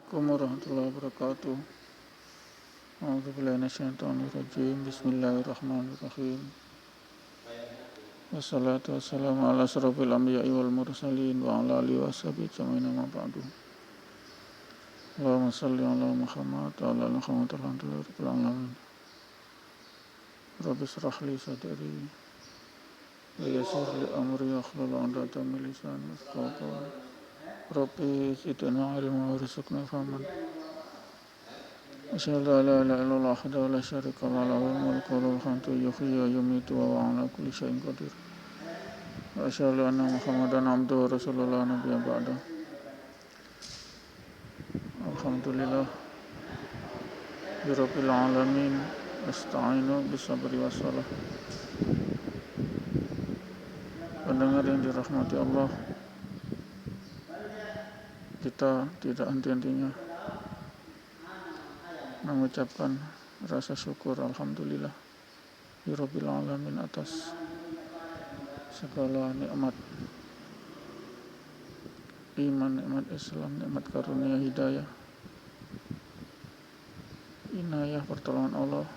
Assalamualaikum warahmatullahi wabarakatuh. A'udzubillahi minasyaitonir rajim. Bismillahirrahmanirrahim. Wassalatu wassalamu ala asyrofil anbiya'i wal mursalin wa ala alihi washabihi ajma'in amma ba'du. Allahumma shalli ala Muhammad wa ala ali Muhammad rabbil alamin. Rabbi shrah li sadri wa yassir li amri wahlul 'uqdatam min lisani yafqahu qawli. Rabbi zidna ilma warzuqna fahman. Asyhadu an la ilaha illallah wahdahu la syarika lahu lahul mulku wa lahul hamdu yuhyi wa yumiitu wa huwa 'ala kulli syai'in qadir. Wa asyhadu anna Muhammadan 'abduhu wa rasuluhu la nabiyya ba'dahu. Alhamdulillah birabbil alamin asta'inu bisabri wassalah. Pendengar yang dirahmati Allah, kita tidak henti-hentinya mengucapkan rasa syukur alhamdulillah birabbil alamin atas segala nikmat iman, nikmat Islam, nikmat karunia hidayah, inayah pertolongan Allah,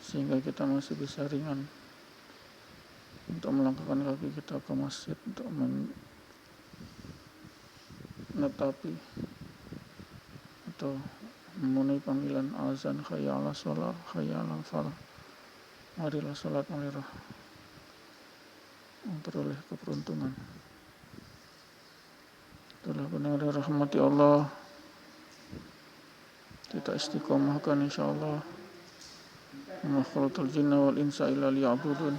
sehingga kita masih bisa ringan untuk melangkahkan kaki kita ke masjid untuk menetapi atau memenuhi panggilan azan hayya 'alas shalah, hayya 'alal falah. Marilah salat, marilah memperoleh keberuntungan. Itulah benar rahmati Allah. Kita istiqomahkan insyaallah. Wa khalaqal jinna wal insa illa liya'budun.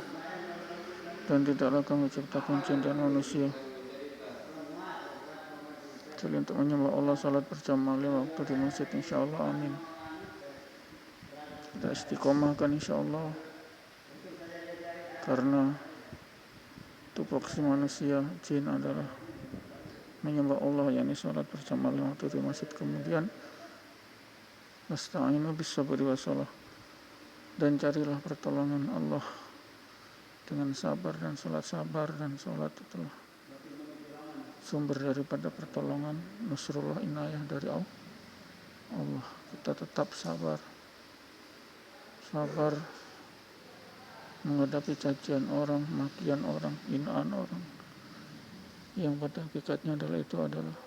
Dan tidaklah kami ciptakan jin dan manusia kecuali untuk menyembah Allah, salat berjamaah 5 waktu di masjid insyaallah, amin. Kita istiqomahkan insyaallah, karena tupoksi manusia jin adalah menyembah Allah, yakni salat berjamaah 5 waktu di masjid. Kemudian nasta'inu bis-sabri wassalah, dan carilah pertolongan Allah dengan sabar dan salat. Dan salat itulah sumber daripada pertolongan, nusrullah, inayah dari Allah. Kita tetap sabar menghadapi cacian orang, makian orang, hinaan orang, yang pada hakikatnya itu adalah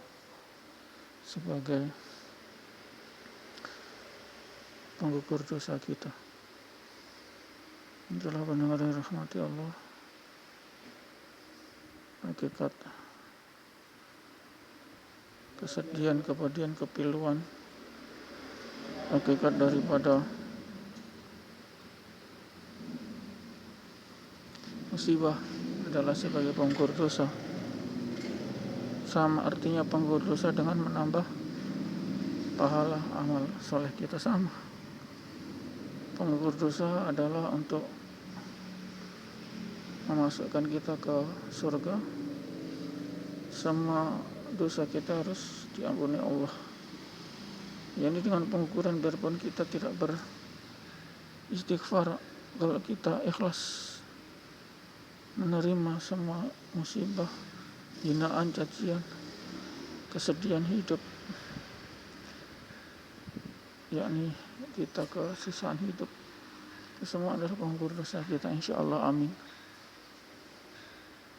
sebagai penggugur dosa kita. Itulah pendengar yang rahmati Allah, hakikat kesedihan, kepedihan, kepiluan, hakikat daripada musibah adalah sebagai penggugur dosa. Sama artinya penggugur dosa dengan menambah pahala amal soleh kita, sama. Penggugur dosa adalah untuk memasukkan kita ke surga. Semua dosa kita harus diampuni Allah. Yani dengan pengukuran, biarpun kita tidak beristighfar, kalau kita ikhlas menerima semua musibah, hinaan, cacian, kesedihan hidup, yakni kita kesusahan hidup, itu semua adalah penggugur dosa kita insyaallah, amin.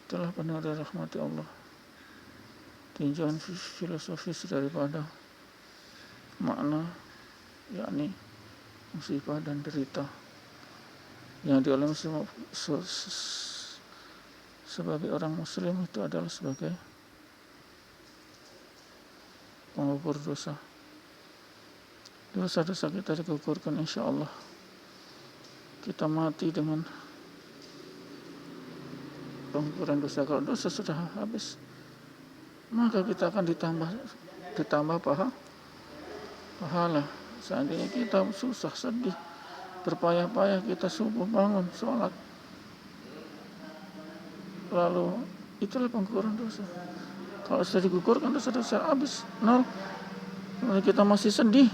Itulah benar rahmati Allah, tinjauan filosofis daripada makna yakni musibah dan derita yang dialami semua sebagai orang muslim, itu adalah sebagai penggugur dosa. Dosa-dosa kita digugurkan insyaallah. Kita mati dengan pengguguran dosa. Kalau dosa sudah habis, maka kita akan ditambah pahala. Seandainya kita susah, sedih, berpayah-payah, kita subuh bangun sholat, lalu itulah pengguguran dosa. Kalau sudah digugurkan dosa-dosa habis, nol. Kalau kita masih sedih,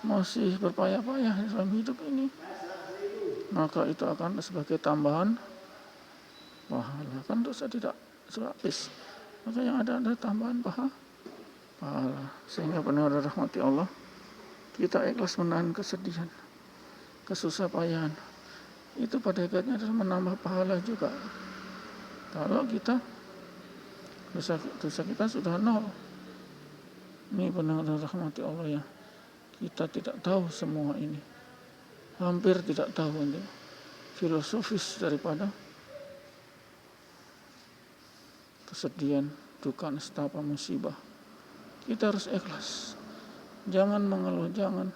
masih berpayah-payah dalam hidup ini, maka itu akan sebagai tambahan pahala. Kan dosa tidak habis, maka yang ada tambahan pahala. pahala. Sehingga benar rahmati Allah, kita ikhlas menahan kesedihan, kesusah payahan. Itu pada hakikatnya adalah menambah pahala juga. Kalau kita dosa kita sudah nol. Ini benar rahmati Allah ya. Kita tidak tahu semua ini. Hampir tidak tahu ini. Filosofis daripada kesedihan, duka, nestapa, musibah. Kita harus ikhlas. Jangan mengeluh, jangan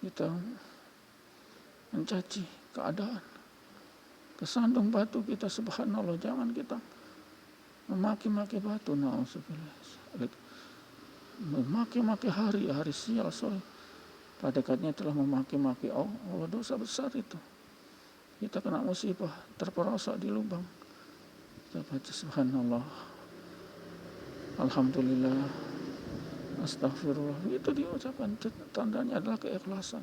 kita mencaci keadaan. Kesandung batu kita, subhanallah, jangan kita memaki-maki batu, na'udzubillah. Memaki-maki hari sial soal. Pada katanya telah memaki-maki Allah, dosa besar itu. Kita kena musibah, terperosok di lubang. Kita baca subhanallah, alhamdulillah, astagfirullah. Itu diucapkan, tandanya adalah keikhlasan.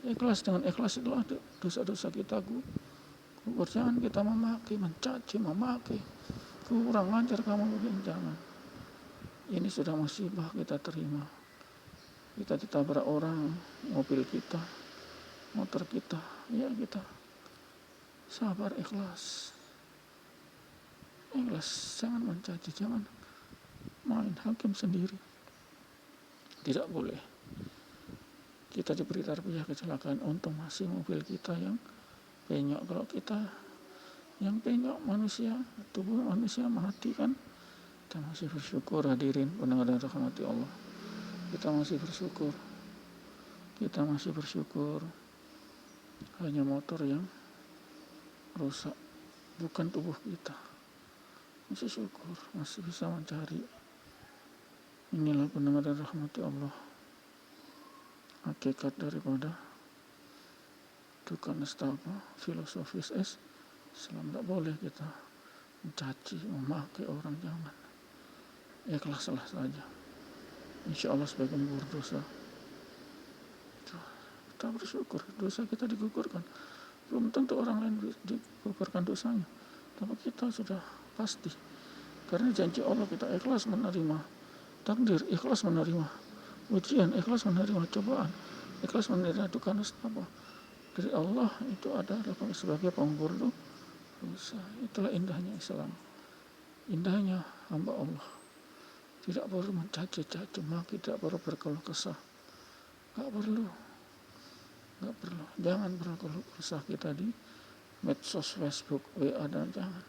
Ikhlas, dengan ikhlas itulah dosa-dosa kita gugur. Jangan kita memaki, mencaci, memaki. Kurang ajar kamu begini, jangan. Ini sudah musibah kita terima. Kita ditabrak orang, mobil kita, motor kita, ya kita sabar, ikhlas. Ikhlas, jangan mencaci, jangan main hakim sendiri. Tidak boleh. Kita diberi tarbiyah kecelakaan, untung masih mobil kita yang penyok. Kalau kita yang penyok manusia, tubuh manusia mati kan, kita masih bersyukur. Hadirin pendengar dan rahmati Allah, kita masih bersyukur. Kita masih bersyukur. Hanya motor yang rusak, bukan tubuh kita. Masih syukur, masih bisa mencari. Inilah pendengar dan rahmati Allah, hakikat daripada duka nestapa filosofis Islam. Tidak boleh kita mencaci, memakai orang, jangan. Ikhlaslah saja. Insya Allah sebagai berdosa, kita bersyukur dosa kita digugurkan. Belum tentu orang lain digugurkan dosanya, tapi kita sudah pasti. Karena janji Allah, kita ikhlas menerima takdir, ikhlas menerima ujian, ikhlas menerima cobaan, ikhlas menerima duka nestapa dari Allah. Itu adalah sebagai pengukur dosa. Itulah indahnya Islam, indahnya hamba Allah. Tidak perlu mencaci-caci maki, tidak perlu berkeluh kesah, nggak perlu. Jangan berkeluh kesah kita di medsos, Facebook, WA, dan jangan.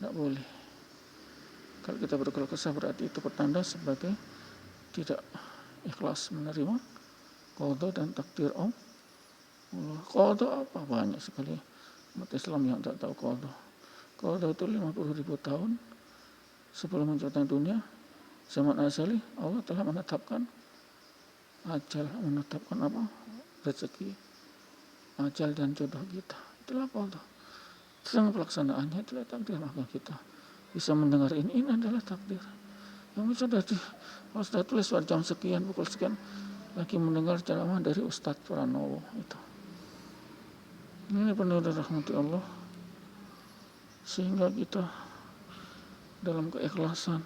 Nggak boleh. Kalau kita berkeluh kesah berarti itu pertanda sebagai tidak ikhlas menerima qada dan takdir Allah. Qada apa? Banyak sekali umat Islam yang tak tahu qada. Qada itu 50.000 tahun sebelum menciptakan dunia, zaman azali Allah telah menetapkan ajal, menetapkan apa? Rezeki, ajal dan jodoh kita. Itulah qada. Sedang pelaksanaannya itulah takdir. Maka kita bisa mendengar ini adalah takdir. Yang sudah tulis pada jam sekian, pukul sekian, lagi mendengar ceramah dari Ustadz Pranowo itu. Ini benar rahmati Allah, sehingga kita dalam keikhlasan,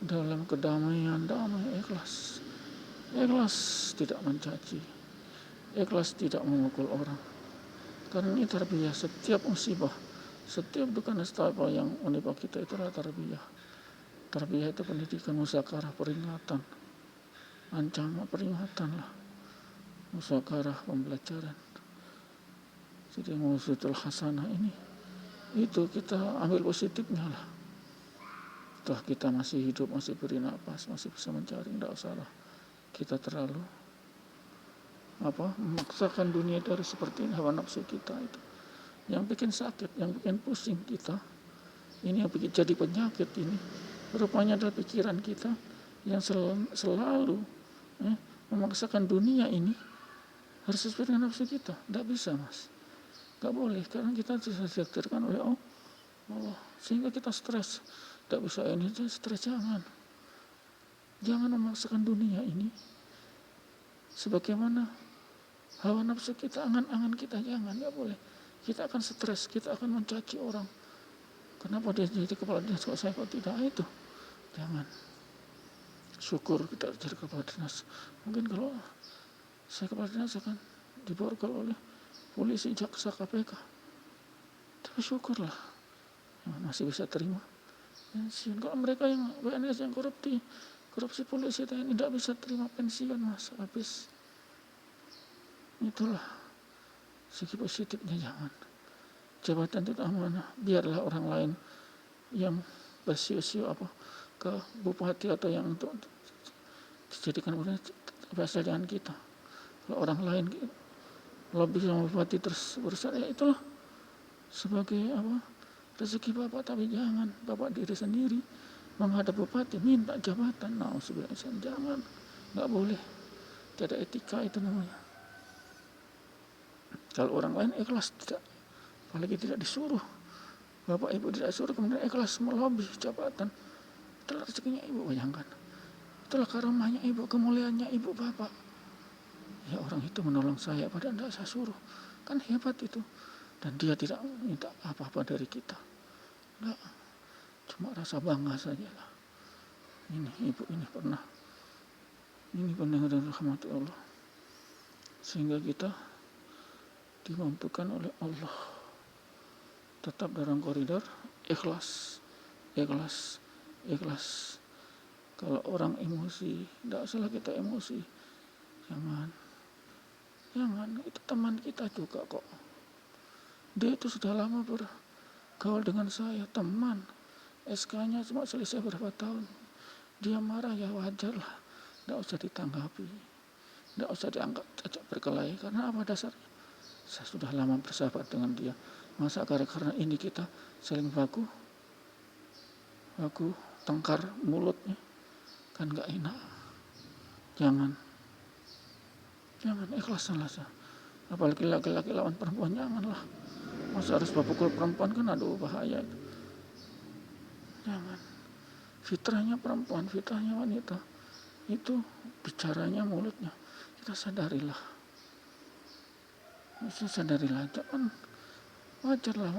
dalam kedamaian, damai, ikhlas tidak mencaci, ikhlas tidak memukul orang. Karena ini tarbiyah. Setiap musibah, setiap duka nestapa yang menimpa kita itulah tarbiyah. Tarbiyah itu pendidikan, musakarah, peringatan, ancaman, peringatan lah, musakarah, pembelajaran. Jadi mawzutul hasanah ini, itu kita ambil positifnya lah. Toh kita masih hidup, masih beri nafas, masih bisa mencari, tidak usahlah kita terlalu memaksakan dunia dari seperti ini. Hawa nafsu kita itu yang bikin sakit, yang bikin pusing kita. Ini yang bikin jadi penyakit ini. Rupanya adalah pikiran kita yang selalu memaksakan dunia ini harus sesuai dengan nafsu kita. Tidak bisa, mas. Tidak boleh, karena kita sudah ditakdirkan oleh Allah. Sehingga kita stres. Tidak bisa ini, stres, jangan memaksakan dunia ini sebagaimana hawa nafsu kita, angan-angan kita, jangan. Tidak boleh. Kita akan stres, kita akan mencaci orang. Kenapa dia jadi kepala dinas kok saya kok tidak? Itu Jangan. Syukur kita jadi kepala dinas. Mungkin kalau saya kepala dinas akan diborgol oleh polisi, jaksa, KPK. Tapi syukurlah masih bisa terima pensiun. Kalau mereka yang PNS yang korupsi polisi TNI tidak bisa terima pensiun, Mas, habis. Itulah segi positifnya. Jangan. Jabatan itu amanah, biarlah orang lain yang bersio-sio ke bupati atau yang untuk dijadikan asal jangan kita. Kalau orang lain lobby sama bupati terus berusaha, ya itulah sebagai rezeki Bapak, tapi jangan Bapak diri sendiri menghadap bupati minta jabatan. Jangan, nggak boleh. Tidak etika itu namanya. Kalau orang lain ikhlas, tidak, apalagi tidak disuruh, Bapak Ibu tidak suruh, kemudian ikhlas melobi jabatan, itulah rezekinya Ibu. Bayangkan, itulah karamahnya Ibu, kemuliaannya Ibu Bapak. Ya, orang itu menolong saya padahal tidak saya suruh, kan hebat itu. Dan dia tidak minta apa-apa dari kita, enggak, cuma rasa bangga saja lah. Ini Ibu ini benar rahmati Allah, sehingga kita dimampukan oleh Allah tetap dalam koridor ikhlas. Kalau orang emosi, tidak salah kita emosi, jangan, itu teman kita juga kok. Dia itu sudah lama bergaul dengan saya, teman. SK-nya cuma selesai berapa tahun. Dia marah, ya wajar lah, tidak usah ditanggapi, tidak usah dianggap ajak berkelahi. Karena apa dasarnya? Saya sudah lama bersahabat dengan dia. Masa karena ini kita saling baku tengkar mulutnya, kan gak enak. Jangan ikhlaslah. Apalagi laki-laki lawan perempuan, janganlah. Masa harus pukul perempuan, kan aduh bahaya. Jangan. Fitrahnya perempuan, fitrahnya wanita itu bicaranya mulutnya. Kita sadarilah. Jangan, wajarlah,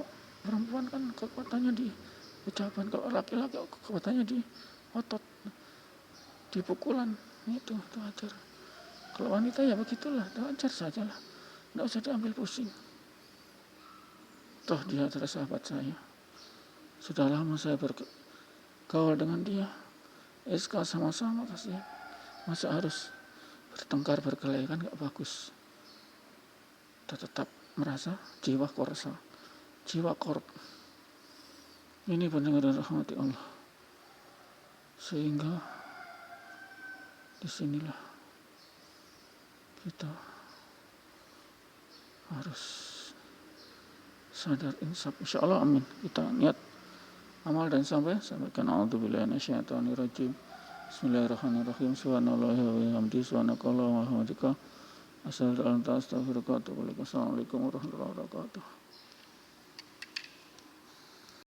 perempuan kan kekuatannya di ucapan. Kalau laki-laki kekuatannya di otot, di pukulan, itu wajar. Kalau wanita ya begitulah, wajar sajalah, tidak usah diambil pusing. Toh dia adalah sahabat saya, sudah lama saya bergaul dengan dia, SK sama-sama kasih. Masa harus bertengkar berkelahi, kan gak bagus. Kita tetap merasa jiwa korsa, jiwa korup. Ini benar-benar rahmati Allah. Sehingga disinilah kita harus sadar, insaf, insyaallah, amin. Kita niat amal dan sampaikan a'udzubillahi minasyaitonirrajim. Bismillahirrahmanirrahim. Subhanallahi wa bihamdihi, subhanakallahumma wa bihamdika, asyhadu an la ilaha illa anta, astaghfiruka wa atubu ilaik. Assalamualaikum warahmatullahi wabarakatuh.